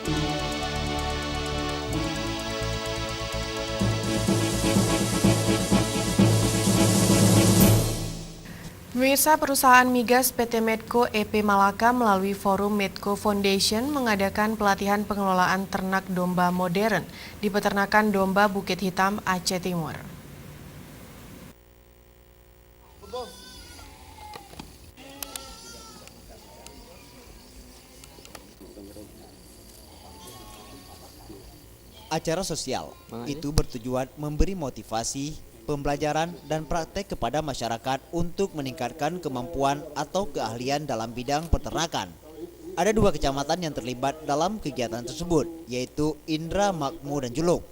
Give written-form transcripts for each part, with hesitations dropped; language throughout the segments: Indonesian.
Pemirsa, perusahaan migas PT Medco EP Malaka melalui Forum Medco Foundation mengadakan pelatihan pengelolaan ternak domba modern di peternakan domba Bukit Hitam, Aceh Timur. Acara sosial itu bertujuan memberi motivasi, pembelajaran, dan praktek kepada masyarakat untuk meningkatkan kemampuan atau keahlian dalam bidang peternakan. Ada 2 kecamatan yang terlibat dalam kegiatan tersebut, yaitu Indra, Makmu, dan Julung,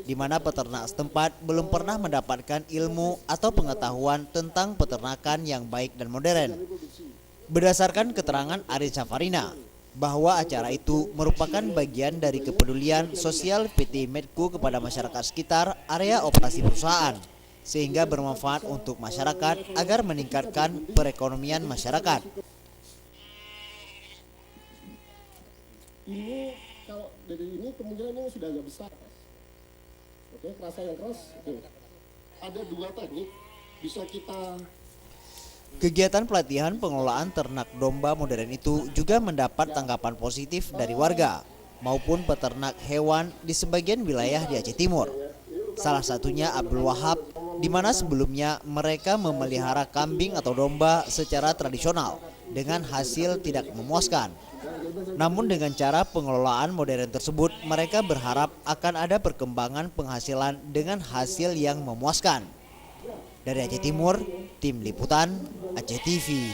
di mana peternak setempat belum pernah mendapatkan ilmu atau pengetahuan tentang peternakan yang baik dan modern. Berdasarkan keterangan Arin Safarina, bahwa acara itu merupakan bagian dari kepedulian sosial PT Medco kepada masyarakat sekitar area operasi perusahaan, sehingga bermanfaat untuk masyarakat agar meningkatkan perekonomian masyarakat. Ini kalau dari ini kemungkinan ini sudah agak besar. Oke, rasa yang keras. Oke. Ada 2 teknik bisa kita. Kegiatan pelatihan pengelolaan ternak domba modern itu juga mendapat tanggapan positif dari warga maupun peternak hewan di sebagian wilayah di Aceh Timur. Salah satunya Abdul Wahab, di mana sebelumnya mereka memelihara kambing atau domba secara tradisional dengan hasil tidak memuaskan. Namun dengan cara pengelolaan modern tersebut, mereka berharap akan ada perkembangan penghasilan dengan hasil yang memuaskan. Dari Aceh Timur, Tim Liputan, Aceh TV.